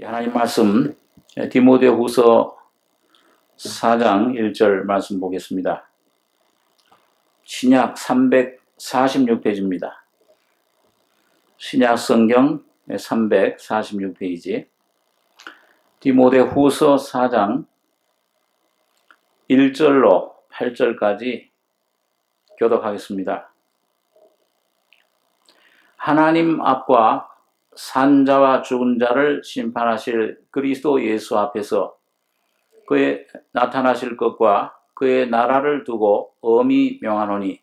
하나님 말씀 디모데후서 4장 1절 말씀 보겠습니다. 신약 346페이지입니다. 신약 성경 346페이지 디모데후서 4장 1절로 8절까지 교독하겠습니다. 하나님 앞과 산자와 죽은 자를 심판하실 그리스도 예수 앞에서 그의 나타나실 것과 그의 나라를 두고 엄히 명하노니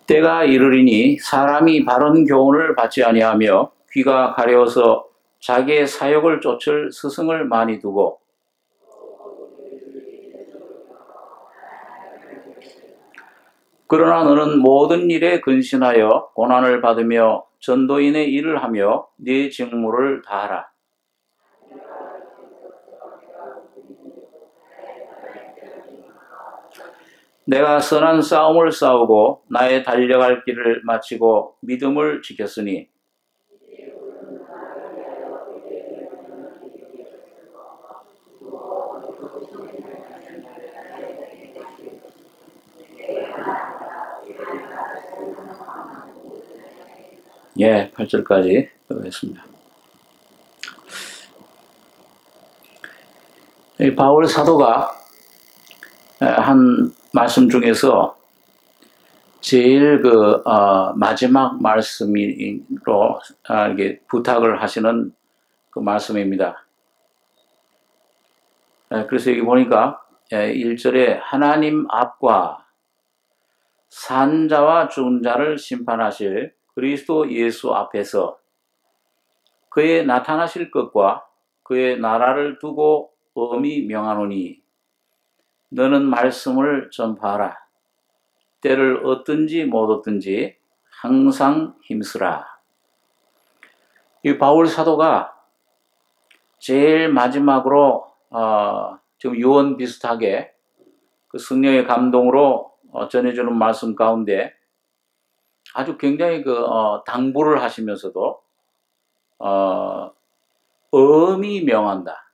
때가 이르리니 사람이 바른 교훈을 받지 아니하며 귀가 가려워서 자기의 사욕을 쫓을 스승을 많이 두고 그러나 너는 모든 일에 근신하여 고난을 받으며 전도인의 일을 하며 네 직무를 다하라. 내가 선한 싸움을 싸우고 나의 달려갈 길을 마치고 믿음을 지켰으니 예, 8절까지 하겠습니다. 바울 사도가 한 말씀 중에서 제일 마지막 말씀으로 이렇게 부탁을 하시는 그 말씀입니다. 그래서 여기 보니까 1절에 하나님 앞과 산자와 죽은 자를 심판하실 그리스도 예수 앞에서 그의 나타나실 것과 그의 나라를 두고 엄히 명하노니 너는 말씀을 전파하라. 때를 얻든지 못 얻든지 항상 힘쓰라. 이 바울 사도가 제일 마지막으로 지금 유언 비슷하게 그 성령의 감동으로 전해주는 말씀 가운데 아주 굉장히 당부를 하시면서도 엄히 명한다.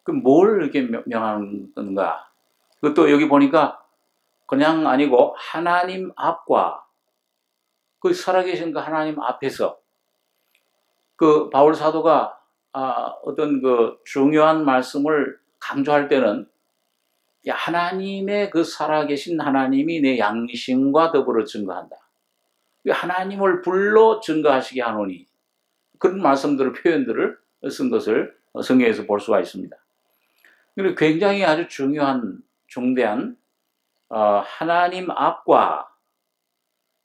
그럼 뭘 이렇게 명하는 건가? 그것도 여기 보니까 그냥 아니고 하나님 앞과 그 살아계신 그 하나님 앞에서 그 바울 사도가 어떤 그 중요한 말씀을 강조할 때는 하나님의 그 살아계신 하나님이 내 양심과 더불어 증거한다. 하나님을 불러 증거하시게 하노니 그런 말씀들을 표현들을 쓴 것을 성경에서 볼 수가 있습니다. 그리고 굉장히 아주 중요한 중대한 하나님 앞과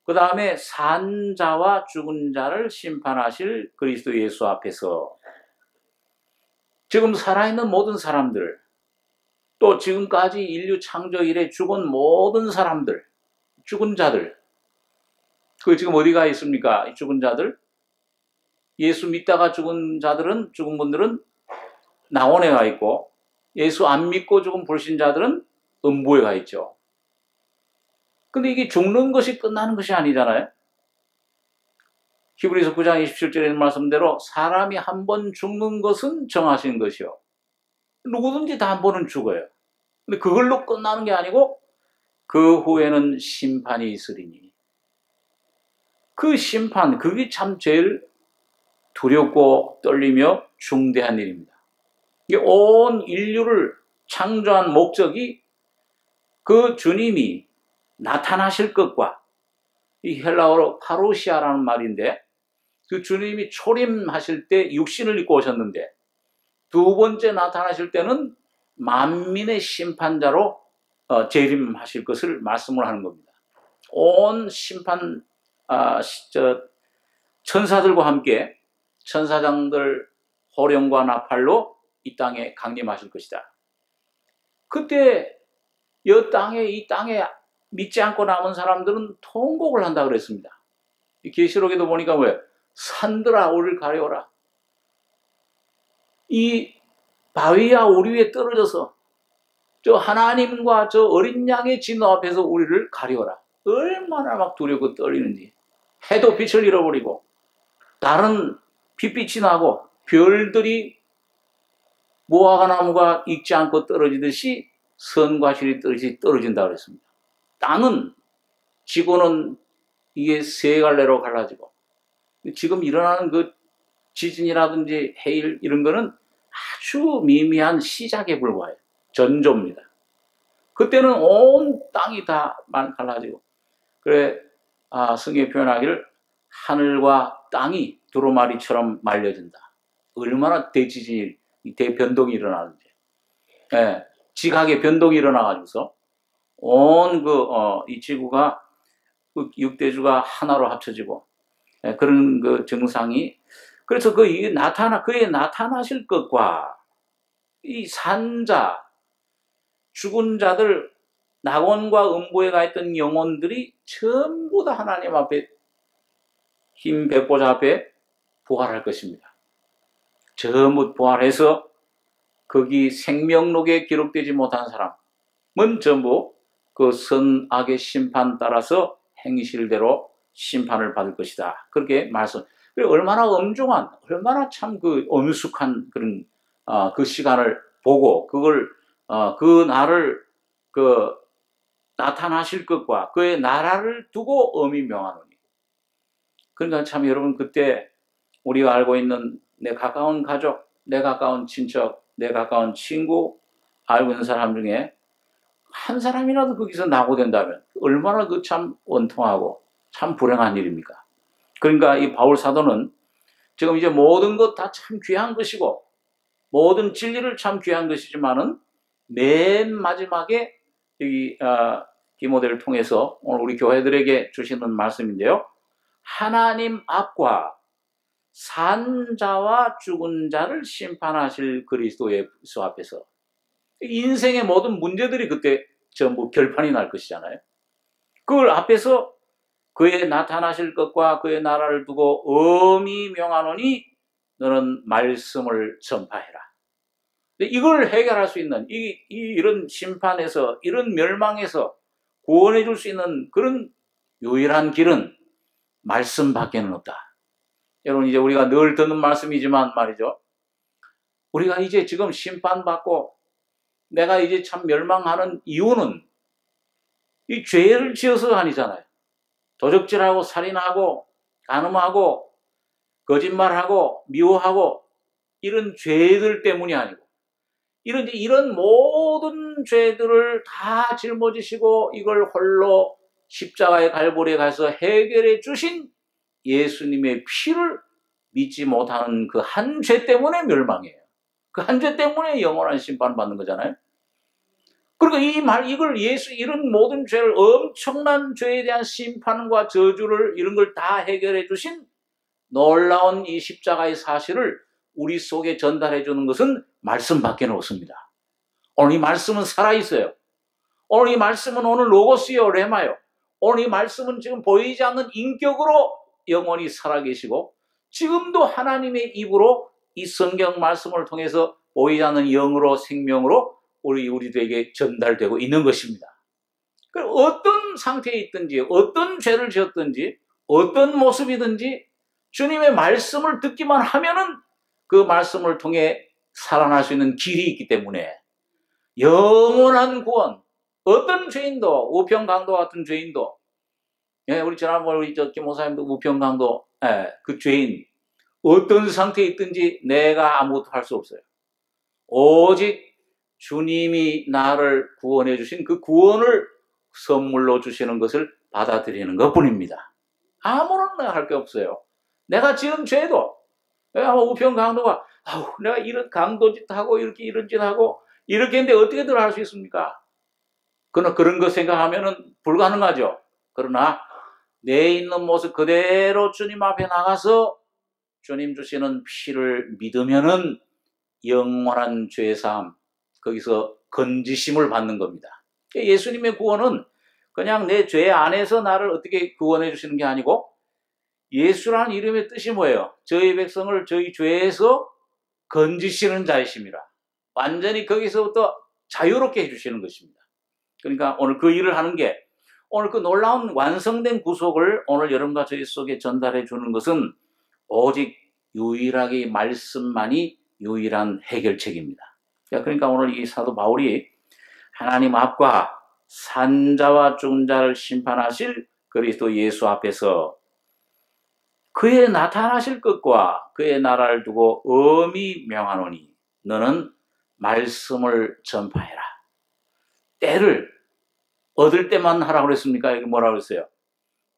그 다음에 산자와 죽은 자를 심판하실 그리스도 예수 앞에서 지금 살아있는 모든 사람들 또 지금까지 인류 창조 이래 죽은 모든 사람들 죽은 자들 그 지금 어디가 있습니까? 이 죽은 자들 예수 믿다가 죽은 자들은 죽은 분들은 낙원에 가 있고 예수 안 믿고 죽은 불신자들은 음부에 가 있죠. 근데 이게 죽는 것이 끝나는 것이 아니잖아요. 히브리서 9장 27절에 있는 말씀대로 사람이 한 번 죽는 것은 정하신 것이요. 누구든지 다 한 번은 죽어요. 근데 그걸로 끝나는 게 아니고 그 후에는 심판이 있으리니 그 심판 그게 참 제일 두렵고 떨리며 중대한 일입니다. 온 인류를 창조한 목적이 그 주님이 나타나실 것과 이 헬라어로 파루시아라는 말인데 그 주님이 초림하실 때 육신을 입고 오셨는데 두 번째 나타나실 때는 만민의 심판자로 재림하실 것을 말씀을 하는 겁니다. 온 심판 천사들과 함께 천사장들 호령과 나팔로 이 땅에 강림하실 것이다. 그때 이 땅에 믿지 않고 남은 사람들은 통곡을 한다 그랬습니다. 계시록에도 보니까 왜 산들아 우리를 가려워라. 이 바위야 우리 위에 떨어져서 저 하나님과 저 어린 양의 진노 앞에서 우리를 가려라. 얼마나 막 두렵고 떨리는지. 해도 빛을 잃어버리고 달은 빛빛이 나고 별들이 무화과 나무가 익지 않고 떨어지듯이 선과 실이 떨어진다 그랬습니다. 땅은 지구는 이게 세 갈래로 갈라지고 지금 일어나는 그 지진이라든지 해일 이런 거는 아주 미미한 시작에 불과해요. 전조입니다. 그때는 온 땅이 다 갈라지고 그래 성경에 표현하기를 하늘과 땅이 두루마리처럼 말려진다. 얼마나 대지진이 대변동이 일어나는지. 예, 지각의 변동이 일어나가지고서 온 이 지구가 그 6대주가 하나로 합쳐지고 그런 그 증상이 그래서 그에 나타나실 것과 이 산자 죽은 자들 낙원과 음부에 가 있던 영혼들이 전부 다 하나님 앞에 힘 백보자 앞에 부활할 것입니다. 전부 부활해서 거기 생명록에 기록되지 못한 사람은 전부 그 선악의 심판 따라서 행실대로 심판을 받을 것이다. 그렇게 말씀. 얼마나 엄중한, 얼마나 참 그 엄숙한 그런 그 시간을 보고 그걸 그 날을 그 나타나실 것과 그의 나라를 두고 엄히 명하노니. 그러니까 참 여러분 그때 우리가 알고 있는 내 가까운 가족, 내 가까운 친척, 내 가까운 친구 알고 있는 사람 중에 한 사람이라도 거기서 낙오된다면 얼마나 그 참 원통하고 참 불행한 일입니까? 그러니까 이 바울 사도는 지금 이제 모든 것 다 참 귀한 것이고 모든 진리를 참 귀한 것이지만은 맨 마지막에 여기 디모데를 통해서 오늘 우리 교회들에게 주시는 말씀인데요. 하나님 앞과 산 자와 죽은 자를 심판하실 그리스도 예수 앞에서 인생의 모든 문제들이 그때 전부 결판이 날 것이잖아요. 그걸 앞에서 그의 나타나실 것과 그의 나라를 두고 엄히 명하노니 너는 말씀을 전파해라. 이걸 해결할 수 있는 이런 심판에서 이런 멸망에서 구원해 줄 수 있는 그런 유일한 길은 말씀밖에는 없다. 여러분 이제 우리가 늘 듣는 말씀이지만 말이죠. 우리가 이제 지금 심판받고 내가 이제 참 멸망하는 이유는 이 죄를 지어서 아니잖아요. 도적질하고 살인하고 간음하고 거짓말하고 미워하고 이런 죄들 때문이 아니고 이런 모든 죄들을 다 짊어지시고 이걸 홀로 십자가의 갈보리에 가서 해결해 주신 예수님의 피를 믿지 못하는 그 한 죄 때문에 멸망이에요. 그 한 죄 때문에 영원한 심판을 받는 거잖아요. 그러니까 이런 모든 죄를 엄청난 죄에 대한 심판과 저주를 이런 걸 다 해결해 주신 놀라운 이 십자가의 사실을 우리 속에 전달해 주는 것은 말씀밖에 없습니다. 오늘 이 말씀은 살아있어요. 오늘 이 말씀은 오늘 로고스요, 레마요. 오늘 이 말씀은 지금 보이지 않는 인격으로 영원히 살아계시고 지금도 하나님의 입으로 이 성경 말씀을 통해서 보이지 않는 영으로 생명으로 우리들에게 전달되고 있는 것입니다. 어떤 상태에 있든지 어떤 죄를 지었든지 어떤 모습이든지 주님의 말씀을 듣기만 하면은 그 말씀을 통해 살아날 수 있는 길이 있기 때문에 영원한 구원, 어떤 죄인도 우평강도 같은 죄인도 우리 지난번에 우리 김 목사님도 우평강도 그 죄인 어떤 상태에 있든지 내가 아무것도 할 수 없어요. 오직 주님이 나를 구원해 주신 그 구원을 선물로 주시는 것을 받아들이는 것뿐입니다. 아무런 내가 할 게 없어요. 내가 지은 죄도 우평강도가 내가 이런 강도짓 하고 이렇게 이런 짓 하고 이렇게 했는데 어떻게들 할 수 있습니까? 그런 거 생각하면은 불가능하죠. 그러나 내 있는 모습 그대로 주님 앞에 나가서 주님 주시는 피를 믿으면은 영원한 죄사함 거기서 건지심을 받는 겁니다. 예수님의 구원은 그냥 내 죄 안에서 나를 어떻게 구원해 주시는 게 아니고 예수라는 이름의 뜻이 뭐예요? 저희 백성을 저희 죄에서 건지시는 자이십니다. 완전히 거기서부터 자유롭게 해주시는 것입니다. 그러니까 오늘 그 일을 하는 게, 오늘 그 놀라운 완성된 구속을 오늘 여러분과 저희 속에 전달해 주는 것은 오직 유일하게 말씀만이 유일한 해결책입니다. 그러니까 오늘 이 사도 바울이 하나님 앞과 산자와 죽은 자를 심판하실 그리스도 예수 앞에서 그의 나타나실 것과 그의 나라를 두고 엄히 명하노니 너는 말씀을 전파해라. 때를 얻을 때만 하라고 그랬습니까? 여기 뭐라고 그랬어요?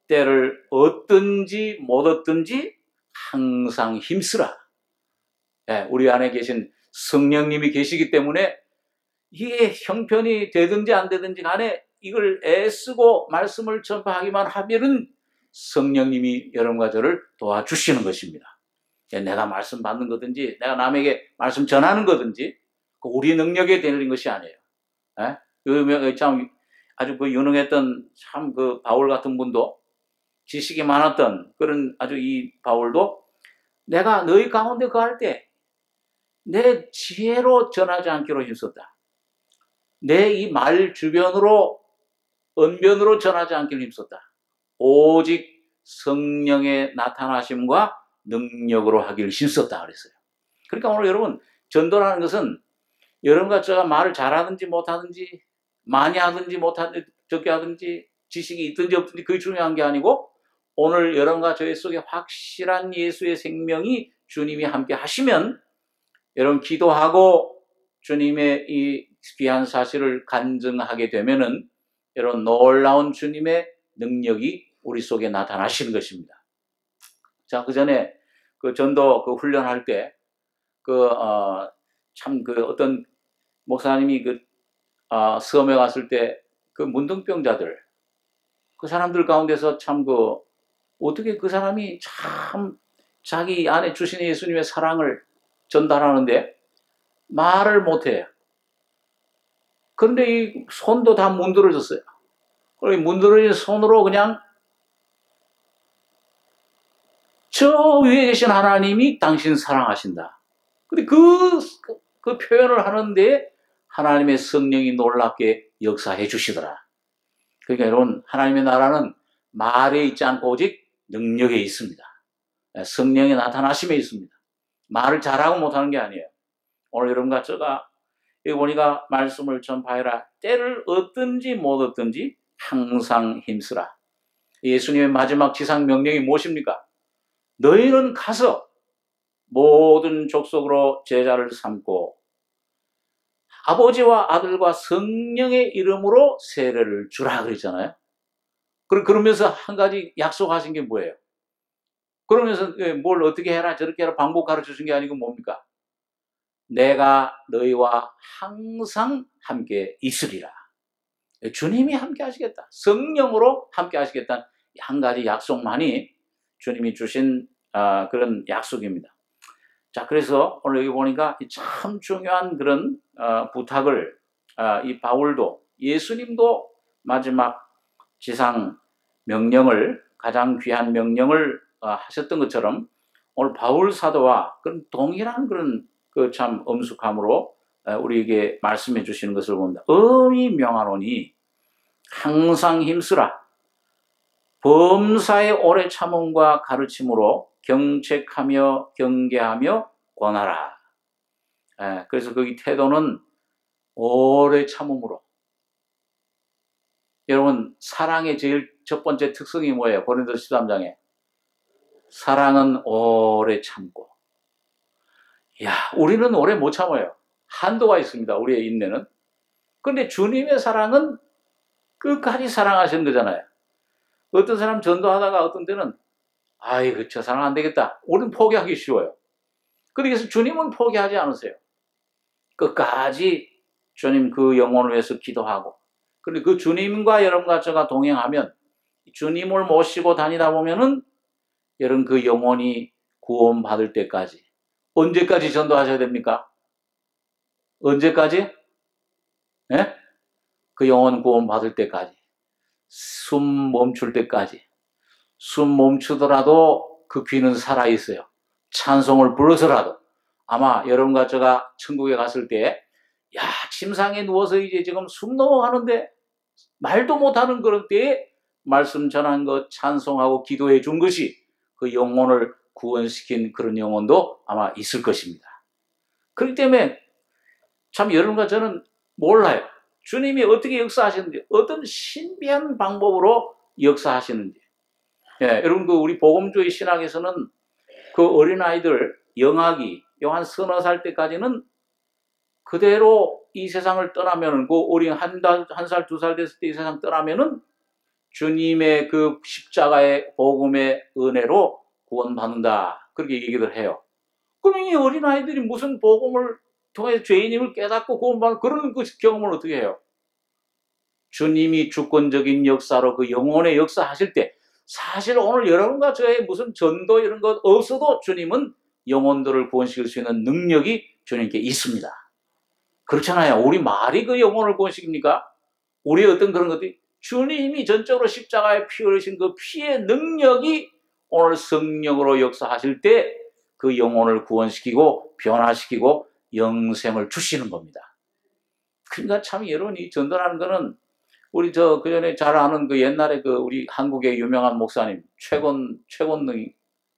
때를 얻든지 못 얻든지 항상 힘쓰라. 예, 우리 안에 계신 성령님이 계시기 때문에 이게 형편이 되든지 안 되든지 간에 이걸 애쓰고 말씀을 전파하기만 하면은 성령님이 여러분과 저를 도와주시는 것입니다. 내가 말씀 받는 거든지 내가 남에게 말씀 전하는 거든지 우리 능력에 되는 것이 아니에요. 참 아주 그 유능했던 참 그 바울 같은 분도, 지식이 많았던 그런 아주 이 바울도 내가 너희 가운데 거할 때 내 지혜로 전하지 않기로 힘썼다. 내 이 말 주변으로 언변으로 전하지 않기로 힘썼다. 오직 성령의 나타나심과 능력으로 하기를 힘썼다 그랬어요. 그러니까 오늘 여러분, 전도라는 것은 여러분과 제가 말을 잘하든지 못하든지 많이 하든지 못하든지 적게 하든지 지식이 있든지 없든지 그게 중요한 게 아니고, 오늘 여러분과 저희 속에 확실한 예수의 생명이 주님이 함께 하시면 여러분 기도하고 주님의 이 귀한 사실을 간증하게 되면은 여러분 놀라운 주님의 능력이 우리 속에 나타나시는 것입니다. 자, 그 전에 그 전도 그 훈련할 때 참 그 어떤 목사님이 섬에 갔을 때 그 문둥병자들, 그 사람들 가운데서 참 어떻게 그 사람이 참 자기 안에 주신 예수님의 사랑을 전달하는데 말을 못해요. 그런데 이 손도 다 문드러졌어요. 그리고 문드러진 손으로 그냥 저 위에 계신 하나님이 당신 사랑하신다. 근데 그 표현을 하는데 하나님의 성령이 놀랍게 역사해 주시더라. 그러니까 여러분, 하나님의 나라는 말에 있지 않고 오직 능력에 있습니다. 성령의 나타나심에 있습니다. 말을 잘하고 못하는 게 아니에요. 오늘 여러분과 제가 여기 보니까 말씀을 전파해라. 때를 얻든지 못 얻든지 항상 힘쓰라. 예수님의 마지막 지상 명령이 무엇입니까? 너희는 가서 모든 족속으로 제자를 삼고 아버지와 아들과 성령의 이름으로 세례를 주라 그랬잖아요. 그러면서 한 가지 약속하신 게 뭐예요? 그러면서 뭘 어떻게 해라 저렇게 해라 방법 가르쳐 준 게 아니고 뭡니까? 내가 너희와 항상 함께 있으리라. 주님이 함께 하시겠다. 성령으로 함께 하시겠다는 한 가지 약속만이 주님이 주신 그런 약속입니다. 자, 그래서 오늘 여기 보니까 참 중요한 그런 부탁을 이 바울도, 예수님도 마지막 지상 명령을, 가장 귀한 명령을 하셨던 것처럼 오늘 바울 사도와 그런 동일한 그런 참 엄숙함으로 우리에게 말씀해 주시는 것을 봅니다. 엄히 명하노니 항상 힘쓰라. 범사의 오래 참음과 가르침으로 경책하며 경계하며 권하라. 그래서 거기 태도는 오래 참음으로. 여러분, 사랑의 제일 첫 번째 특성이 뭐예요? 고린도서 13장에 사랑은 오래 참고. 우리는 오래 못 참아요. 한도가 있습니다. 우리의 인내는. 그런데 주님의 사랑은 끝까지 사랑하시는 거잖아요. 어떤 사람 전도하다가 어떤 때는 저 사람 안 되겠다. 우리는 포기하기 쉬워요. 그래서 주님은 포기하지 않으세요. 끝까지 주님 그 영혼을 위해서 기도하고, 그런데 그 주님과 여러분과 저가 동행하면, 주님을 모시고 다니다 보면은 여러분 그 영혼이 구원받을 때까지, 언제까지 전도하셔야 됩니까? 언제까지? 네? 그 영혼 구원받을 때까지, 숨 멈출 때까지. 숨 멈추더라도 그 귀는 살아있어요. 찬송을 불러서라도. 아마 여러분과 제가 천국에 갔을 때 야, 침상에 누워서 이제 지금 숨 넘어가는데 말도 못하는 그런 때에 말씀 전한 것 찬송하고 기도해 준 것이 그 영혼을 구원시킨 그런 영혼도 아마 있을 것입니다. 그렇기 때문에 참 여러분과 저는 몰라요. 주님이 어떻게 역사하시는지, 어떤 신비한 방법으로 역사하시는지. 예, 여러분, 우리 복음주의 신학에서는 그 어린아이들 영아기, 한 서너 살 때까지는 그대로 이 세상을 떠나면은, 그 어린 한 살, 두 살 됐을 때 이 세상 떠나면은 주님의 그 십자가의 복음의 은혜로 구원받는다. 그렇게 얘기를 해요. 그럼 이 어린아이들이 무슨 복음을 통해 죄인임을 깨닫고 구원받는 그런 그 경험을 어떻게 해요? 주님이 주권적인 역사로 그 영혼의 역사 하실 때, 사실 오늘 여러분과 저의 무슨 전도 이런 것 없어도 주님은 영혼들을 구원시킬 수 있는 능력이 주님께 있습니다. 그렇잖아요. 우리 말이 그 영혼을 구원시킵니까? 우리의 어떤 그런 것들이 주님이 전적으로 십자가에 피 흘리신 그 피의 능력이 오늘 성령으로 역사하실 때 그 영혼을 구원시키고 변화시키고 영생을 주시는 겁니다. 그러니까 참 여러분, 이 전도라는 거는 우리 그 전에 잘 아는 그 옛날에 그 우리 한국의 유명한 목사님 최권능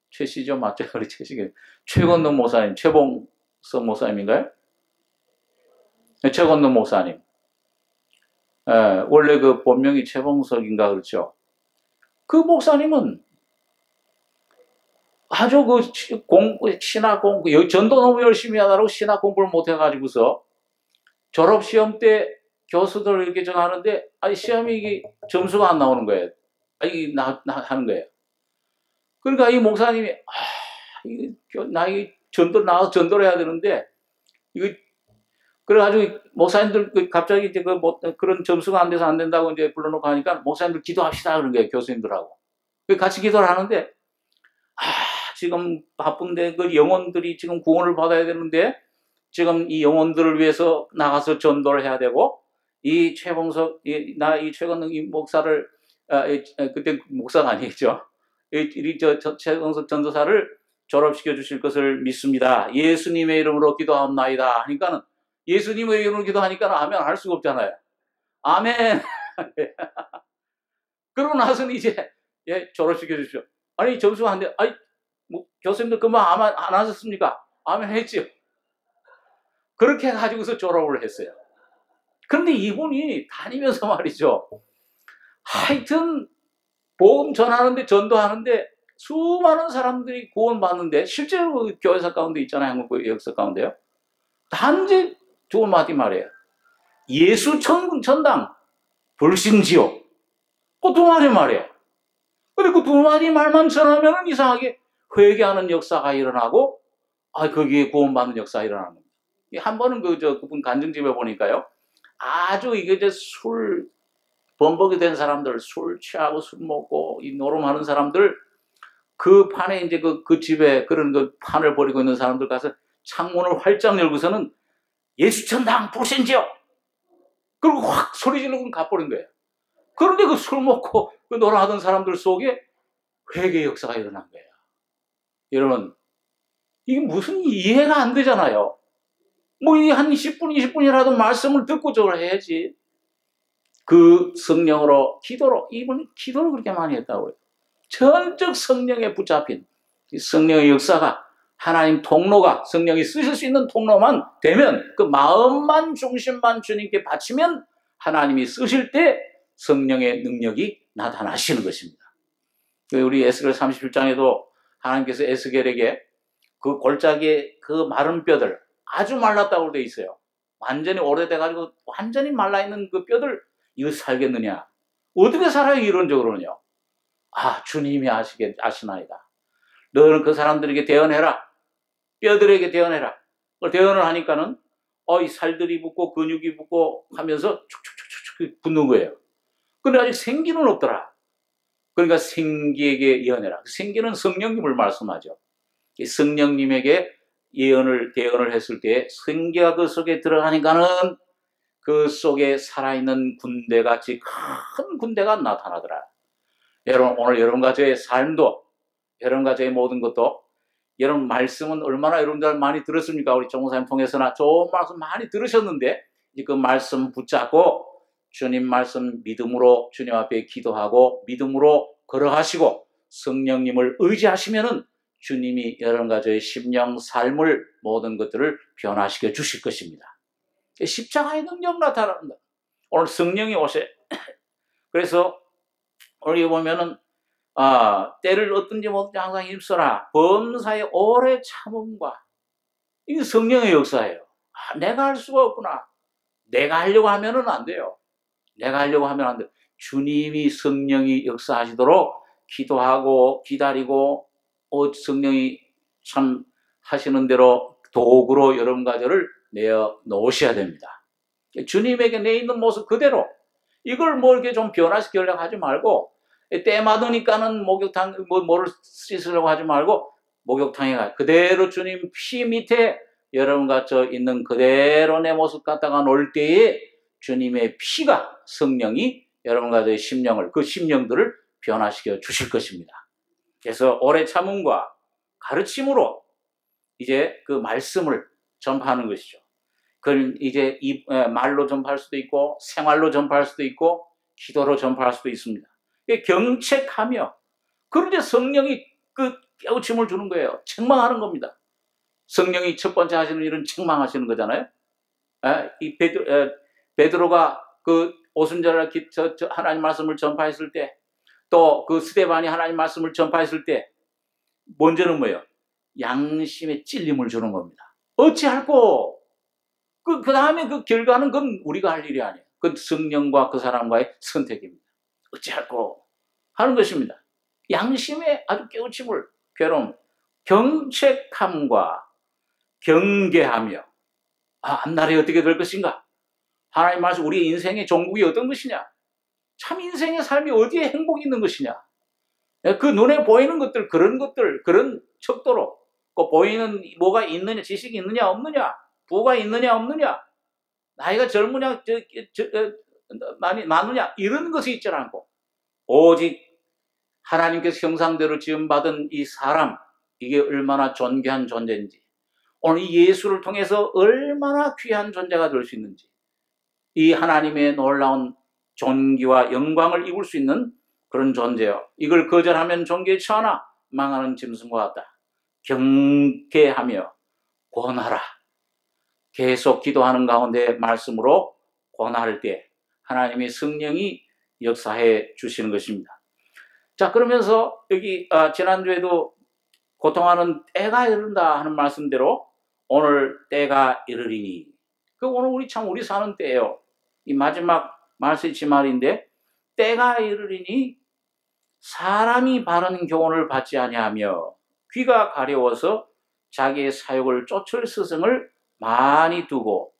최씨죠, 맞죠? 우리 최씨가 최권능 목사님, 최봉석 목사님인가요? 네, 최권능 목사님. 원래 그 본명이 최봉석인가 그렇죠. 그 목사님은 아주 그 신학 공부, 전도 너무 열심히 하다고 신학 공부를 못 해가지고서 졸업 시험 때 교수들 이렇게 정하는데, 아니 시험이 이게 점수가 안 나오는 거예요. 아니 하는 거예요. 그러니까 이 목사님이 나 이 전도 나와서 전도를 해야 되는데 이거 그래가지고 목사님들 갑자기 이제 그런 점수가 안 돼서 안 된다고 이제 불러놓고 하니까 목사님들 기도합시다 그런 거예요, 교수님들하고. 같이 기도를 하는데, 지금 바쁜데 그 영혼들이 지금 구원을 받아야 되는데 지금 이 영혼들을 위해서 나가서 전도를 해야 되고, 이 최봉석, 이 최건능 이 목사를, 그때 목사가 아니겠죠. 최봉석 전도사를 졸업시켜 주실 것을 믿습니다. 예수님의 이름으로 기도합나이다 하니까는, 예수님의 이름으로 기도하니까는 아멘 할 수가 없잖아요. 아멘. 그러고 나서는 이제, 졸업시켜 주십시오. 아니, 점수가 안 돼. 아니, 교수님들 그만 아멘 안 하셨습니까? 아멘 했죠. 그렇게 해가지고서 졸업을 했어요. 그런데 이분이 다니면서 말이죠. 하여튼 복음 전하는데, 전도하는데 수많은 사람들이 구원받는데, 실제로 교회사 가운데 있잖아요. 한국 역사 가운데요. 단지 두 마디 말이에요. 예수 천당, 불신지옥. 그 두 마디 말이에요. 근데 그 두 마디 말만 전하면 이상하게 회개하는 역사가 일어나고, 거기에 구원받는 역사가 일어나는 겁니다. 한 번은 그분 간증집에 보니까요. 아주 이게 이제 범벅이 된 사람들, 술 취하고 술 먹고 이 노름하는 사람들, 그 판에 이제 그 집에 그런 그 판을 벌이고 있는 사람들 가서 창문을 활짝 열고서는 예수천당 불신지옥! 그리고 확 소리 지르고 가버린 거예요. 그런데 그 술 먹고 그 노름하던 사람들 속에 회개 역사가 일어난 거예요. 여러분, 이게 무슨 이해가 안 되잖아요. 이 한 10분, 20분이라도 말씀을 듣고 저걸 해야지. 그 성령으로, 이분이 기도를 그렇게 많이 했다고요. 전적 성령에 붙잡힌 성령의 역사가, 하나님 통로가, 성령이 쓰실 수 있는 통로만 되면, 그 마음만 중심만 주님께 바치면 하나님이 쓰실 때 성령의 능력이 나타나시는 것입니다. 우리 에스겔 37장에도 하나님께서 에스겔에게 그 골짜기에 그 마른 뼈들, 아주 말랐다고 되어 있어요. 완전히 오래돼가지고 완전히 말라있는 그 뼈들, 이거 살겠느냐? 어떻게 살아요, 이론적으로는요? 주님이 아시나이다. 너는 그 사람들에게 대언해라. 뼈들에게 대언해라. 그걸 대언을 하니까는 이 살들이 붙고 근육이 붙고 하면서 축축축축 붙는 거예요. 근데 아직 생기는 없더라. 그러니까 생기에게 예언해라. 생기는 성령님을 말씀하죠. 성령님에게 대언을 했을 때 생기가 그 속에 들어가니까는 그 속에 살아있는 군대같이 큰 군대가 나타나더라. 여러분, 오늘 여러분과 저의 삶도, 여러분과 저의 모든 것도 여러분 말씀은 얼마나 여러분들 많이 들었습니까? 우리 정목사님 통해서나 좋은 말씀 많이 들으셨는데 그 말씀 붙잡고 주님 말씀 믿음으로 주님 앞에 기도하고 믿음으로 걸어가시고 성령님을 의지하시면은 주님이 여러분 가정의 심령 삶을 모든 것들을 변화시켜 주실 것입니다. 십자가의 능력 나타납니다. 오늘 성령이 오셔. 그래서 오늘 보면은 때를 얻든지 못든지 항상 힘써라. 범사의 오래 참음과 이게 성령의 역사예요. 내가 할 수가 없구나. 내가 하려고 하면은 안 돼요. 내가 하려고 하면 안 돼요. 주님이 성령이 역사하시도록 기도하고 기다리고 성령이 참 하시는 대로 도구로 여러분 가정을 내어 놓으셔야 됩니다. 주님에게 내 있는 모습 그대로 이걸 뭐 이렇게 좀 변화시키려고 하지 말고 때 맞으니까는 목욕탕 뭐를 씻으려고 하지 말고 목욕탕에 가 그대로 주님 피 밑에 여러분 갇혀 있는 그대로 내 모습 갖다가 놓을 때에 주님의 피가 성령이 여러분 가정의 심령을 그 심령들을 변화시켜 주실 것입니다. 그래서 오래 참음과 가르침으로 이제 그 말씀을 전파하는 것이죠. 그걸 이제 말로 전파할 수도 있고 생활로 전파할 수도 있고 기도로 전파할 수도 있습니다. 경책하며 그런데 성령이 그 깨우침을 주는 거예요. 책망하는 겁니다. 성령이 첫 번째 하시는 일은 책망하시는 거잖아요. 이 베드로가 그 오순절날 하나님 말씀을 전파했을 때 또 그 스데반이 하나님 말씀을 전파했을 때 먼저는 뭐예요? 양심의 찔림을 주는 겁니다. 어찌할꼬? 그 다음에 그 결과는 그건 우리가 할 일이 아니에요. 그건 성령과 그 사람과의 선택입니다. 어찌할꼬? 하는 것입니다. 양심의 아주 깨우침을 괴로움, 경책함과 경계하며 앞날이 어떻게 될 것인가? 하나님 말씀 우리의 인생의 종국이 어떤 것이냐? 참 인생의 삶이 어디에 행복이 있는 것이냐? 그 눈에 보이는 것들, 그런 척도로 그 보이는 뭐가 있느냐, 지식이 있느냐, 없느냐, 부가 있느냐, 없느냐, 나이가 젊으냐, 많으냐, 이런 것이 있지 않고 오직 하나님께서 형상대로 지음받은 이 사람, 이게 얼마나 존귀한 존재인지, 오늘 이 예수를 통해서 얼마나 귀한 존재가 될 수 있는지, 이 하나님의 놀라운 존귀와 영광을 입을 수 있는 그런 존재요. 이걸 거절하면 종교에 처하나 망하는 짐승과 같다. 경계하며 권하라. 계속 기도하는 가운데 말씀으로 권할 때 하나님의 성령이 역사해 주시는 것입니다. 자, 그러면서 여기 지난주에도 고통하는 때가 이른다 하는 말씀대로 오늘 때가 이르리니, 그 오늘 우리 사는 때예요. 이 마지막 말세지 말인데, 때가 이르리니 사람이 바른 교훈을 받지 아니하며 귀가 가려워서 자기의 사욕을 쫓을 스승을 많이 두고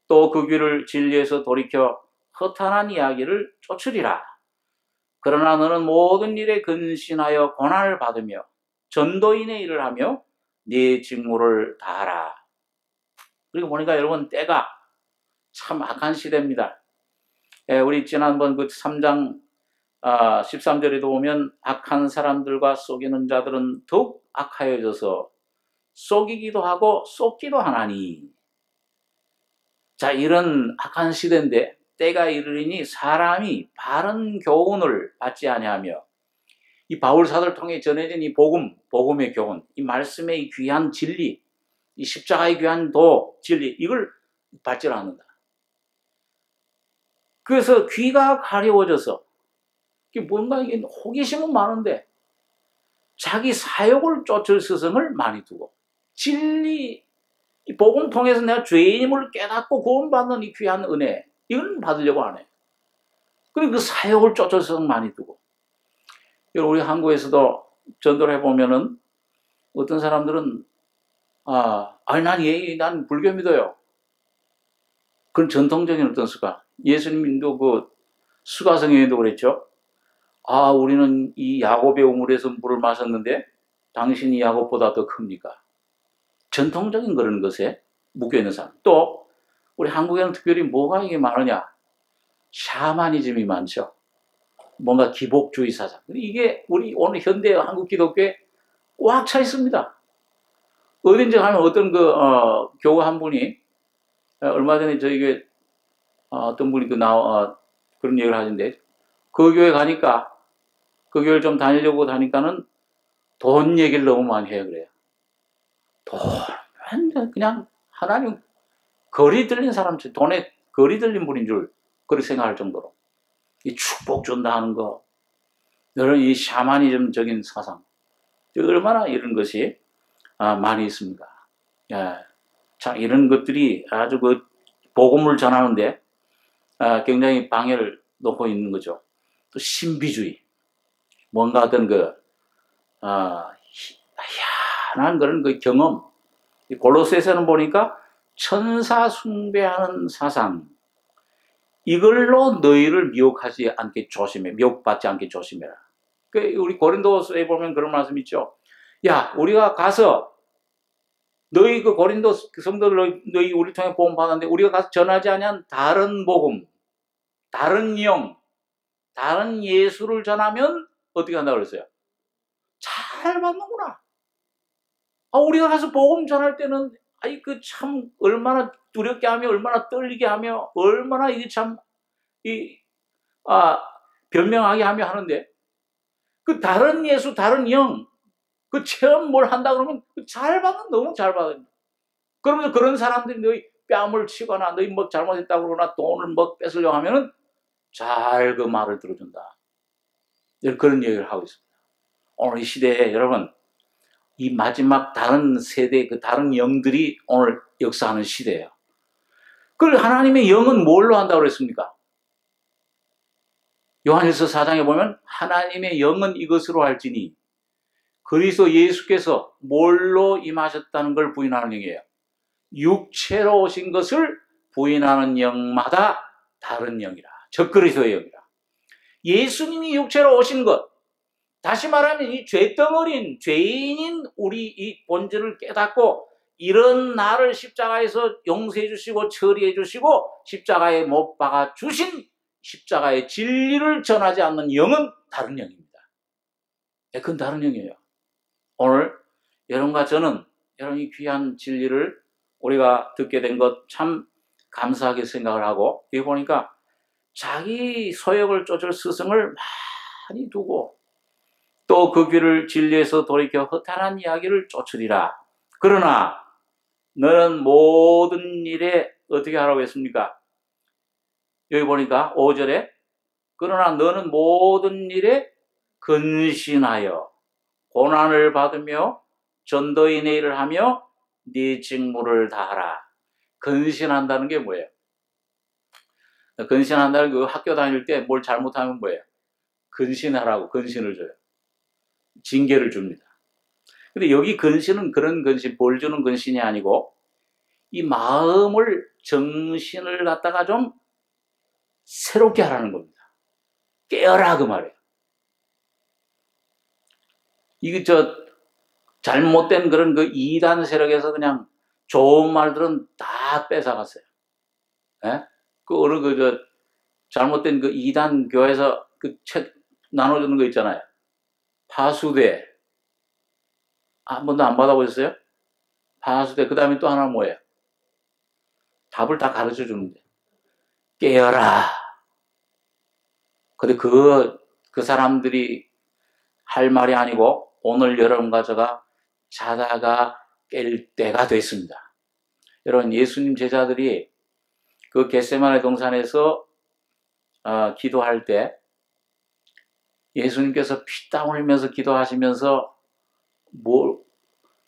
또 그 귀를 진리에서 돌이켜 허탄한 이야기를 쫓으리라. 그러나 너는 모든 일에 근신하여 고난을 받으며 전도인의 일을 하며 네 직무를 다하라. 그리고 보니까 여러분 때가 참 악한 시대입니다. 우리 지난번 그 3장 13절에도 보면 악한 사람들과 속이는 자들은 더욱 악하여져서 속이기도 하고 속기도 하나니. 자, 이런 악한 시대인데 때가 이르리니 사람이 바른 교훈을 받지 아니하며, 이 바울 사도를 통해 전해진 이 복음의 교훈, 이 말씀의 이 귀한 진리, 이 십자가의 귀한 진리, 이걸 받지 않는다. 그래서 귀가 가려워져서, 이게 뭔가 이게 호기심은 많은데 자기 사욕을 쫓을 스승을 많이 두고, 진리, 이 복음 통해서 내가 죄인임을 깨닫고 구원받는 이 귀한 은혜, 이걸 받으려고 안 해요. 그리고 그 사욕을 쫓을 스승을 많이 두고. 우리 한국에서도 전도를 해보면은 어떤 사람들은 난 불교 믿어요. 그런 전통적인 어떤 수가. 예수님도 그 수가성경에도 그랬죠. 우리는 이 야곱의 우물에서 물을 마셨는데 당신이 야곱보다 더 큽니까? 전통적인 그런 것에 묶여있는 사람. 또 우리 한국에는 특별히 뭐가 이게 많으냐? 샤머니즘이 많죠. 뭔가 기복주의 사상. 이게 우리 오늘 현대 한국 기독교에 꽉 차 있습니다. 어딘지 가면 어떤 교우 한 분이 얼마 전에 저에게 어떤 분이 그런 얘기를 하던데, 그 교회 가니까, 그 교회를 좀 다니려고 다니까는 돈 얘기를 너무 많이 해요, 그래요. 돈, 그냥 하나님 거리 들린 사람처럼 돈에 거리 들린 분인 줄 그렇게 생각할 정도로 이 축복 준다 하는 거, 이런 이 샤머니즘적인 사상, 얼마나 이런 것이 많이 있습니다. 예. 자, 이런 것들이 아주 그 복음을 전하는데 굉장히 방해를 놓고 있는 거죠. 또 신비주의, 뭔가 어떤 희한한 그런 그 경험. 골로새서는 보니까 천사 숭배하는 사상, 이걸로 너희를 미혹하지 않게 조심해, 미혹받지 않게 조심해라. 우리 고린도서에 보면 그런 말씀 있죠. 야, 우리가 가서 너희 그 고린도 성도들 너희 우리 통해 복음 받았는데 우리가 가서 전하지 아니한 다른 복음, 다른 영, 다른 예수를 전하면 어떻게 한다고 그랬어요? 잘 받는구나. 우리가 가서 복음 전할 때는 참 얼마나 두렵게 하며 얼마나 떨리게 하며 얼마나 이게 참 변명하게 하며 하는데, 그 다른 예수, 다른 영, 그 체험 뭘 한다 그러면 잘 받는, 너무 잘 받아요. 그러면서 그런 사람들이 너희 뺨을 치거나 너희 뭐 잘못했다고 그러나 돈을 뭐 뺏으려고 하면은 잘 그 말을 들어준다. 그런 얘기를 하고 있습니다. 오늘 이 시대에 여러분, 이 마지막 다른 세대, 그 다른 영들이 오늘 역사하는 시대예요. 그걸 하나님의 영은 뭘로 한다고 그랬습니까? 요한일서 4장에 보면 하나님의 영은 이것으로 할지니, 그리스도 예수께서 뭘로 임하셨다는 걸 부인하는 영이에요. 육체로 오신 것을 부인하는 영마다 다른 영이라. 즉 그리스도의 영이라. 예수님이 육체로 오신 것, 다시 말하면 이 죄덩어린 죄인인 우리 이 본질을 깨닫고 이런 나를 십자가에서 용서해 주시고 처리해 주시고 십자가에 못 박아 주신 십자가의 진리를 전하지 않는 영은 다른 영입니다. 그건 다른 영이에요. 오늘 여러분과 저는 이런 이 귀한 진리를 우리가 듣게 된 것 참 감사하게 생각을 하고, 여기 보니까 자기 소욕을 쫓을 스승을 많이 두고 또 그 귀를 진리에서 돌이켜 허탄한 이야기를 쫓으리라. 그러나 너는 모든 일에 어떻게 하라고 했습니까? 여기 보니까 5절에 그러나 너는 모든 일에 근신하여 고난을 받으며 전도인의 일을 하며 네 직무를 다하라. 근신한다는 게 뭐예요? 근신한다는 게 학교 다닐 때 뭘 잘못하면 뭐예요? 근신하라고 근신을 줘요. 징계를 줍니다. 근데 여기 근신은 그런 근신, 벌 주는 근신이 아니고 이 마음을, 정신을 갖다가 좀 새롭게 하라는 겁니다. 깨어라 그 말이에요. 이게 잘못된 그런 그 이단 세력에서 그냥 좋은 말들은 다 뺏어갔어요. 예? 어느 잘못된 그 이단 교회에서 그 책 나눠주는 거 있잖아요. 파수대. 한 번도 안 받아보셨어요? 파수대. 그 다음에 또 하나 뭐예요? 답을 다 가르쳐 주는데. 깨어라. 근데 그 사람들이 할 말이 아니고 오늘 여러분과 제가 자다가 깰 때가 됐습니다. 여러분, 예수님 제자들이 그 겟세마네 동산에서 기도할 때 예수님께서 피땀 흘리면서 기도하시면서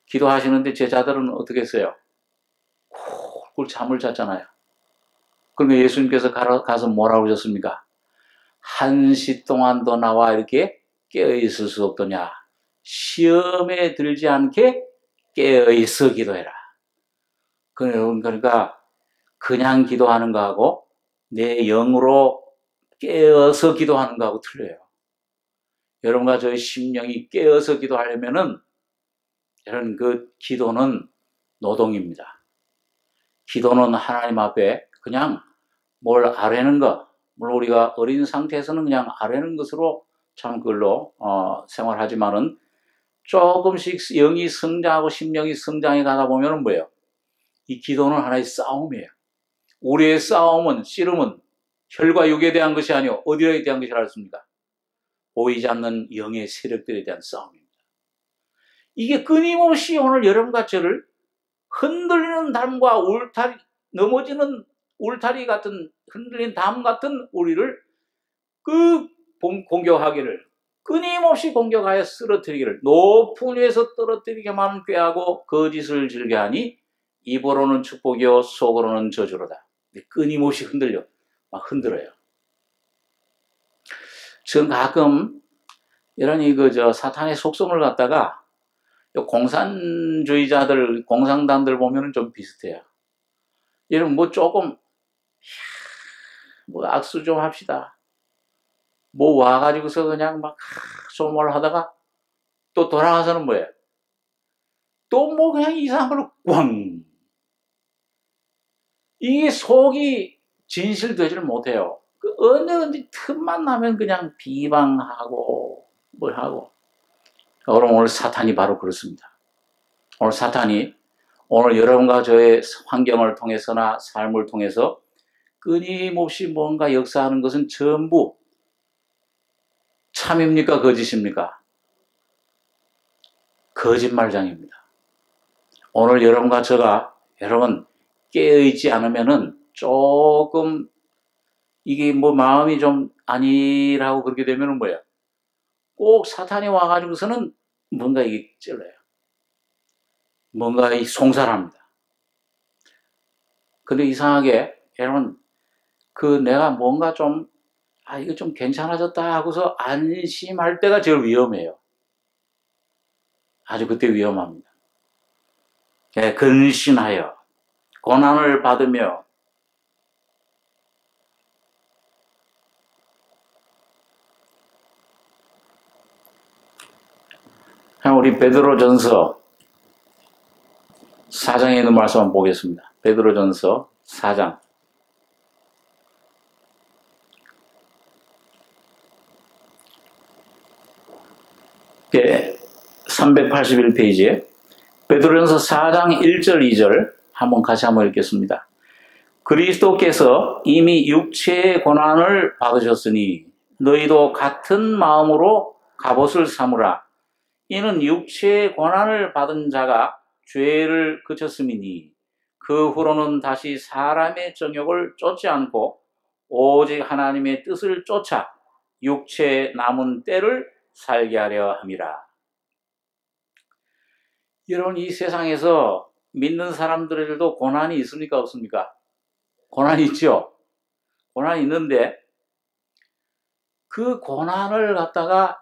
기도하시는데 제자들은 어떻게 했어요? 꿀꿀 잠을 잤잖아요. 그러면 예수님께서 가서 뭐라고 하셨습니까? 1시 동안도 나와 이렇게 깨어있을 수 없더냐. 시험에 들지 않게 깨어있어 기도해라. 그러니까 그냥 기도하는 거하고 내 영으로 깨어서 기도하는 거하고 틀려요. 여러분과 저의 심령이 깨어서 기도하려면은 여러분 그 기도는 노동입니다. 기도는 하나님 앞에 그냥 뭘 아뢰는 것, 물론 우리가 어린 상태에서는 그냥 아뢰는 것으로 참 그걸로 생활하지만은 조금씩 영이 성장하고 심령이 성장해 가다 보면은 뭐예요? 이 기도는 하나의 싸움이에요. 우리의 싸움은, 씨름은 혈과 육에 대한 것이 아니요 어디에 대한 것이라 했습니까? 보이지 않는 영의 세력들에 대한 싸움입니다. 이게 끊임없이 오늘 여러분과 저를 흔들리는 담과 울타리, 넘어지는 울타리 같은 흔들린 담 같은 우리를 공격하기를, 끊임없이 공격하여 쓰러뜨리기를, 높은 위에서 떨어뜨리게만 꾀하고 거짓을 즐겨하니 입으로는 축복이요 속으로는 저주로다. 끊임없이 막 흔들어요. 전 가끔 이러니 사탄의 속성을 갖다가 공산주의자들, 공산당들 보면은 좀 비슷해요. 이런 조금 악수 좀 합시다. 와가지고서 그냥 막 소모를 하다가 또 돌아가서는 뭐예요? 또 그냥 이상한 걸로 꽝. 이게 속이 진실되지를 못해요. 언제 틈만 나면 그냥 비방하고 뭘 하고. 그럼 오늘 사탄이 바로 그렇습니다. 오늘 사탄이 오늘 여러분과 저의 환경을 통해서나 삶을 통해서 끊임없이 뭔가 역사하는 것은 전부 참입니까? 거짓입니까? 거짓말장입니다. 오늘 여러분과 저가 여러분 깨어있지 않으면은 조금 이게 마음이 좀 아니라고 그렇게 되면은 뭐예요? 꼭 사탄이 와가지고서는 뭔가 이게 찔러요. 뭔가 송살합니다. 근데 이상하게 여러분 내가 뭔가 좀 이거 좀 괜찮아졌다 하고서 안심할 때가 제일 위험해요. 아주 그때 위험합니다. 근신하여 고난을 받으며 우리 베드로전서 4장에 있는 말씀 한번 보겠습니다. 베드로전서 4장 381페이지에 베드로전서 4장 1절 2절 한번 읽겠습니다. 그리스도께서 이미 육체의 고난을 받으셨으니 너희도 같은 마음으로 갑옷을 삼으라. 이는 육체의 고난을 받은 자가 죄를 그쳤음이니 그 후로는 다시 사람의 정욕을 쫓지 않고 오직 하나님의 뜻을 쫓아 육체의 남은 때를 살게 하려 함이라. 여러분 이 세상에서 믿는 사람들에게도 고난이 있습니까? 없습니까? 고난이 있죠. 고난이 있는데 그 고난을 갖다가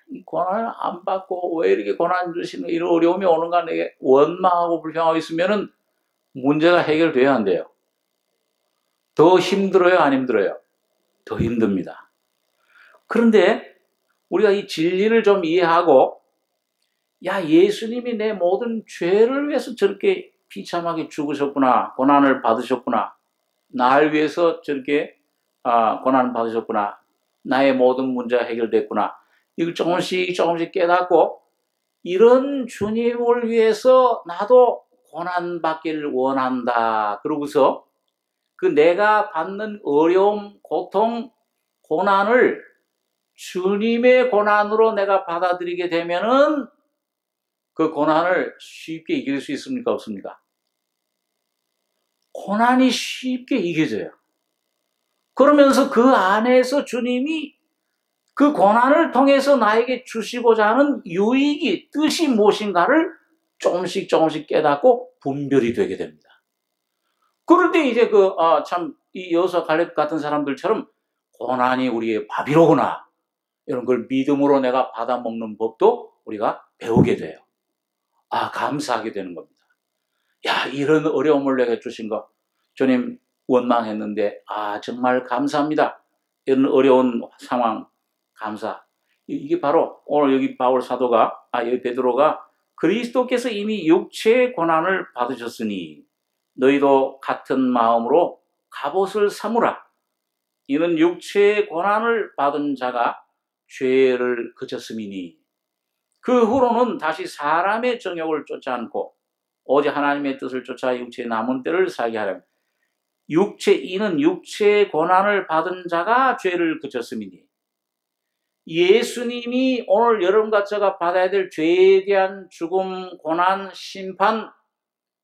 이 고난을 안 받고 왜 이렇게 고난 주시는 이런 어려움이 오는가 내게 원망하고 불평하고 있으면은 문제가 해결돼야 한대요. 더 힘들어요? 안 힘들어요? 더 힘듭니다. 그런데 우리가 이 진리를 좀 이해하고 예수님이 내 모든 죄를 위해서 저렇게 비참하게 죽으셨구나. 고난을 받으셨구나. 나를 위해서 저렇게 고난을 받으셨구나. 나의 모든 문제가 해결됐구나. 이걸 조금씩 깨닫고 이런 주님을 위해서 나도 고난받기를 원한다. 그러고서 내가 받는 어려움, 고통, 고난을 주님의 고난으로 내가 받아들이게 되면은 그 고난을 쉽게 이길 수 있습니까? 없습니까? 고난이 쉽게 이겨져요. 그러면서 그 안에서 주님이 그 고난을 통해서 나에게 주시고자 하는 유익이, 뜻이 무엇인가를 조금씩 깨닫고 분별이 되게 됩니다. 그런데 이제 이 여호수아 갈렙 같은 사람들처럼 고난이 우리의 밥이로구나. 이런 걸 믿음으로 내가 받아먹는 법도 우리가 배우게 돼요. 감사하게 되는 겁니다. 이런 어려움을 내게 주신 거 주님 원망했는데 정말 감사합니다. 이런 어려운 상황 감사. 이게 바로 오늘 여기 바울 사도가 여기 베드로가 그리스도께서 이미 육체의 고난을 받으셨으니 너희도 같은 마음으로 갑옷을 삼으라. 이는 육체의 고난을 받은 자가 죄를 그쳤음이니 그 후로는 다시 사람의 정욕을 쫓지 않고 오직 하나님의 뜻을 쫓아 육체의 남은 때를 살게 하려 합니다. 이는 육체의 고난을 받은 자가 죄를 그쳤음이니 예수님이 오늘 여러분과 제가 받아야 될 죄에 대한 죽음, 고난, 심판,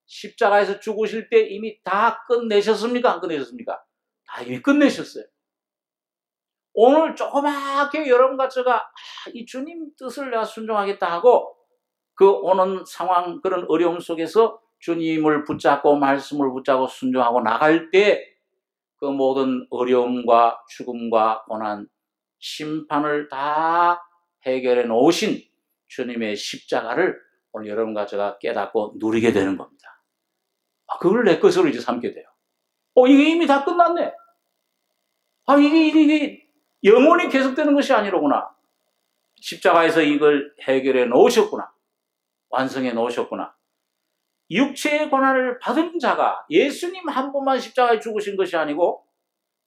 십자가에서 죽으실 때 이미 다 끝내셨습니까? 안 끝내셨습니까? 다 이미 끝내셨어요. 오늘 조그맣게 여러분과 제가 이 주님 뜻을 내가 순종하겠다 하고 그 오는 상황, 그런 어려움 속에서 주님을 붙잡고 말씀을 붙잡고 순종하고 나갈 때 그 모든 어려움과 죽음과 고난, 심판을 다 해결해 놓으신 주님의 십자가를 오늘 여러분과 제가 깨닫고 누리게 되는 겁니다. 그걸 내 것으로 이제 삼게 돼요. 이게 이미 다 끝났네. 이게 영원히 계속되는 것이 아니로구나. 십자가에서 이걸 해결해 놓으셨구나. 완성해 놓으셨구나. 육체의 고난을 받은 자가 예수님 한 분만 십자가에 죽으신 것이 아니고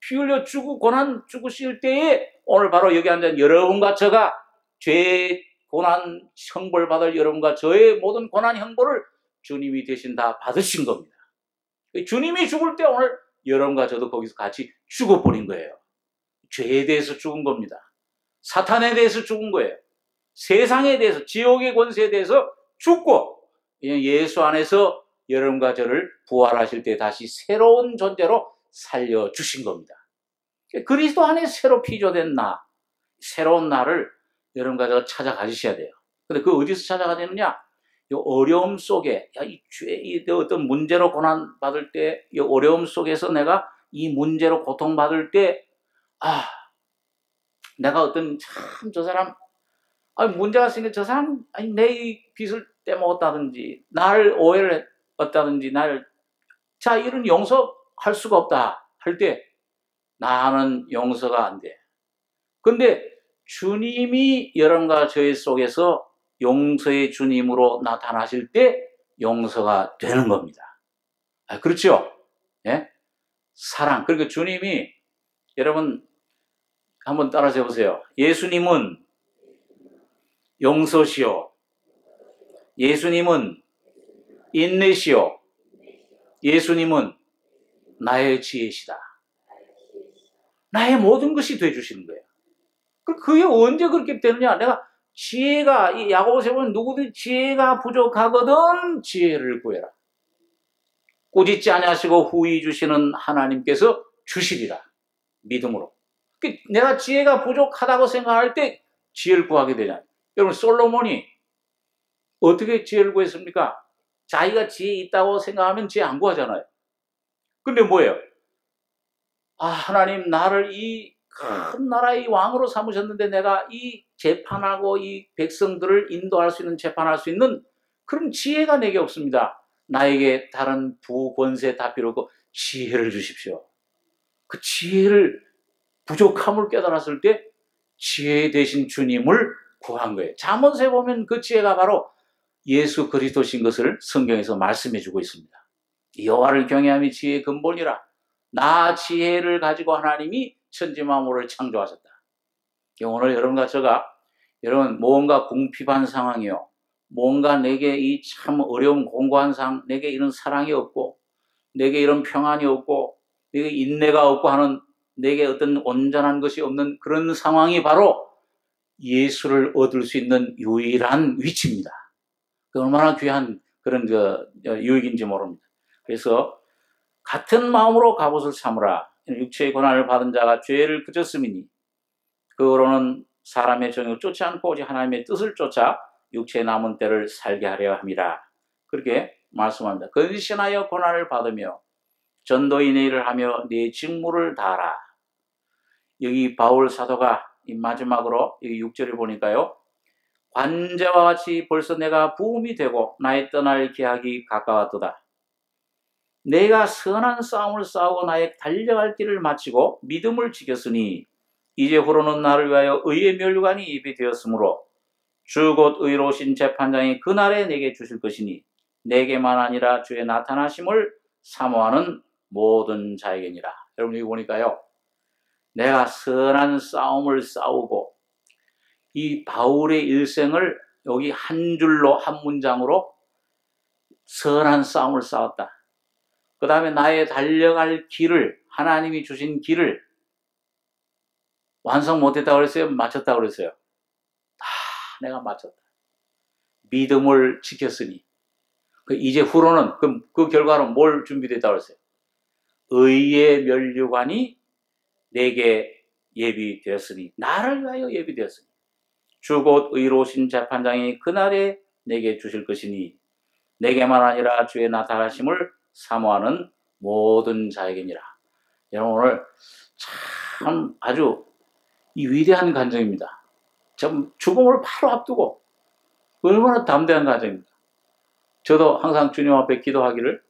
피 흘려 고난 죽으실 때에 오늘 바로 여기 앉은 여러분과 저가 죄 고난 형벌 받을 여러분과 저의 모든 고난 형벌을 주님이 대신 다 받으신 겁니다. 주님이 죽을 때 오늘 여러분과 저도 거기서 같이 죽어버린 거예요. 죄에 대해서 죽은 겁니다. 사탄에 대해서 죽은 거예요. 세상에 대해서, 지옥의 권세에 대해서 죽고 예수 안에서 여러분과 저를 부활하실 때 다시 새로운 존재로 살려주신 겁니다. 그리스도 안에 새로 피조된 나, 새로운 나를 여러분과 저가 찾아가주셔야 돼요. 근데 그 어디서 찾아가느냐? 이 어려움 속에, 이 어떤 문제로 고난받을 때, 이 어려움 속에서 내가 이 문제로 고통받을 때, 내가 어떤 저 사람, 문제가 생겨 저 사람, 내 이 빚을 떼먹었다든지, 날 오해를 했다든지, 이런 용서할 수가 없다 할 때, 나는 용서가 안 돼. 근데 주님이 여러분과 저희 속에서 용서의 주님으로 나타나실 때 용서가 되는 겁니다. 그렇죠? 예? 사랑. 그러니까 주님이, 여러분 한번 따라서 해보세요. 예수님은 용서시오. 예수님은 인내시오. 예수님은 나의 지혜시다. 나의 모든 것이 되어주시는 거예요. 그게 언제 그렇게 되느냐? 내가 지혜가, 이 야고보서에 보면 누구든 지혜가 부족하거든 지혜를 구해라. 꾸짖지 아니하시고 후히 주시는 하나님께서 주시리라. 믿음으로. 내가 지혜가 부족하다고 생각할 때 지혜를 구하게 되잖아요. 여러분, 솔로몬이 어떻게 지혜를 구했습니까? 자기가 지혜 있다고 생각하면 지혜 안 구하잖아요. 근데 뭐예요? 하나님, 나를 이 큰 나라의 왕으로 삼으셨는데 내가 이 재판하고 이 백성들을 인도할 수 있는, 재판할 수 있는 그런 지혜가 내게 없습니다. 나에게 다른 부권세 다 필요 없고 지혜를 주십시오. 그 지혜를 부족함을 깨달았을 때 지혜 되신 주님을 구한 거예요. 잠언서에 보면 그 지혜가 바로 예수 그리스도신 것을 성경에서 말씀해 주고 있습니다. 여호와를 경외함이 지혜의 근본이라. 나 지혜를 가지고 하나님이 천지 만물을 창조하셨다. 오늘 여러분과 제가, 여러분 뭔가 궁핍한 상황이요, 뭔가 내게 이 참 어려운 공고한 상황, 내게 이런 사랑이 없고, 내게 이런 평안이 없고, 내게 인내가 없고 하는, 내게 어떤 온전한 것이 없는 그런 상황이 바로 예수를 얻을 수 있는 유일한 위치입니다. 얼마나 귀한 그런 유익인지 모릅니다. 그래서 같은 마음으로 갑옷을 삼으라. 육체의 고난을 받은 자가 죄를 그쳤음이니 그거로는 사람의 정욕을 쫓지 않고 오직 하나님의 뜻을 쫓아 육체의 남은 때를 살게 하려 함이라. 그렇게 말씀합니다. 근신하여 고난을 받으며 전도인의 일을 하며 네 직무를 다하라. 여기 바울 사도가 이 마지막으로 여기 6절을 보니까요, 관제와 같이 벌써 내가 부음이 되고 나의 떠날 기약이 가까웠도다. 내가 선한 싸움을 싸우고 나의 달려갈 길을 마치고 믿음을 지켰으니 이제 후로는 나를 위하여 의의 면류관이 입이 되었으므로 주 곧 의로우신 재판장이 그날에 내게 주실 것이니 내게만 아니라 주의 나타나심을 사모하는 모든 자에게니라. 여러분 여기 보니까요, 내가 선한 싸움을 싸우고, 이 바울의 일생을 여기 한 줄로 한 문장으로 선한 싸움을 싸웠다. 그 다음에 나의 달려갈 길을, 하나님이 주신 길을 완성 못했다고 그랬어요? 마쳤다고 그랬어요? 다 내가 마쳤다. 믿음을 지켰으니. 이제 후로는 그 결과로 뭘 준비됐다고 그랬어요? 의의 면류관이 내게 예비되었으니, 나를 위하여 예비되었으니, 주 곧 의로우신 재판장이 그날에 내게 주실 것이니 내게만 아니라 주의 나타나심을 사모하는 모든 자에게니라. 여러분, 오늘 참 아주 이 위대한 간증입니다. 참 죽음을 바로 앞두고 얼마나 담대한 간증입니다. 저도 항상 주님 앞에 기도하기를,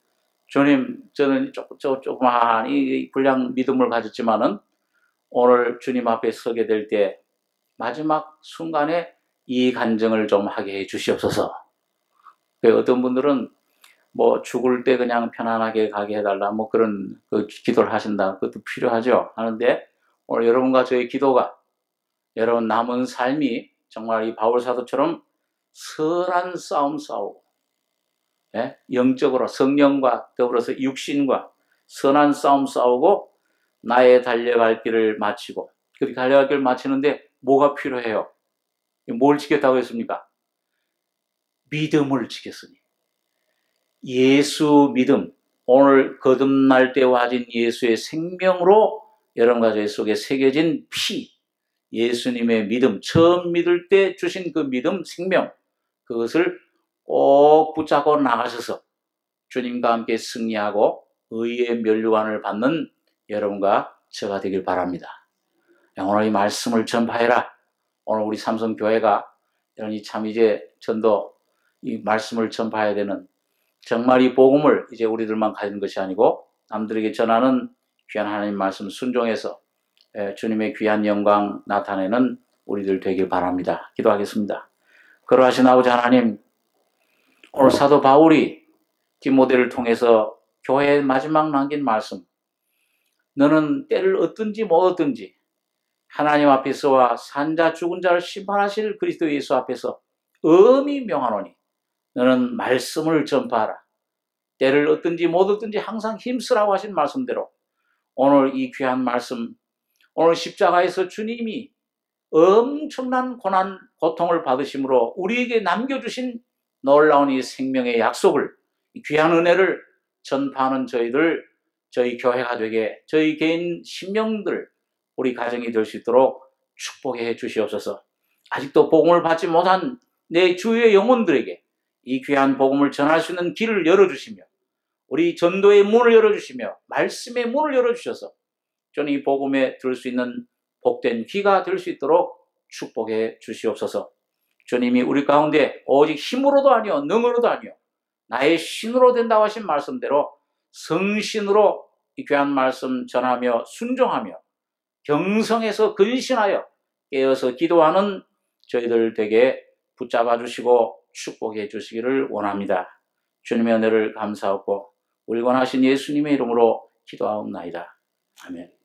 주님, 저는 조그마한 이 불량 믿음을 가졌지만은 오늘 주님 앞에 서게 될 때 마지막 순간에 이 간증을 좀 하게 해 주시옵소서. 어떤 분들은 뭐 죽을 때 그냥 편안하게 가게 해달라, 뭐 그런 기도를 하신다. 그것도 필요하죠. 하는데 오늘 여러분과 저의 기도가, 여러분 남은 삶이 정말 이 바울 사도처럼 선한 싸움 싸우고, 예? 영적으로 성령과 더불어서 육신과 선한 싸움 싸우고 나의 달려갈 길을 마치고, 그렇게 달려갈 길을 마치는데 뭐가 필요해요? 뭘 지켰다고 했습니까? 믿음을 지켰으니. 예수 믿음, 오늘 거듭날 때 와진 예수의 생명으로 여러분과 저희 속에 새겨진 피, 예수님의 믿음, 처음 믿을 때 주신 그 믿음, 생명, 그것을 꼭 붙잡고 나가셔서 주님과 함께 승리하고 의의 면류관을 받는 여러분과 저가 되길 바랍니다. 오늘 이 말씀을 전파해라. 오늘 우리 삼성교회가 참 이제 전도 이 말씀을 전파해야 되는, 정말 이 복음을 이제 우리들만 가진 것이 아니고 남들에게 전하는 귀한 하나님 말씀 순종해서 주님의 귀한 영광 나타내는 우리들 되길 바랍니다. 기도하겠습니다. 그러하신 아버지 하나님, 오늘 사도 바울이 디모데를 통해서 교회에 마지막 남긴 말씀, 너는 때를 얻든지 못 얻든지 하나님 앞에서와 산자 죽은 자를 심판하실 그리스도 예수 앞에서 엄히 명하노니 너는 말씀을 전파하라. 때를 얻든지 못 얻든지 항상 힘쓰라고 하신 말씀대로 오늘 이 귀한 말씀, 오늘 십자가에서 주님이 엄청난 고난, 고통을 받으심으로 우리에게 남겨주신 놀라운 이 생명의 약속을, 이 귀한 은혜를 전파하는 저희들, 저희 교회가 되게, 저희 개인 심령들, 우리 가정이 될 수 있도록 축복해 주시옵소서. 아직도 복음을 받지 못한 내 주위의 영혼들에게 이 귀한 복음을 전할 수 있는 길을 열어주시며, 우리 전도의 문을 열어주시며 말씀의 문을 열어주셔서 저는 이 복음에 들을 수 있는 복된 귀가 될 수 있도록 축복해 주시옵소서. 주님이 우리 가운데 오직 힘으로도 아니요 능으로도 아니요 나의 신으로 된다고 하신 말씀대로 성신으로 이 귀한 말씀 전하며 순종하며 경성에서 근신하여 깨어서 기도하는 저희들 되게 붙잡아 주시고 축복해 주시기를 원합니다. 주님의 은혜를 감사하고 우리 원하신 예수님의 이름으로 기도하옵나이다. 아멘.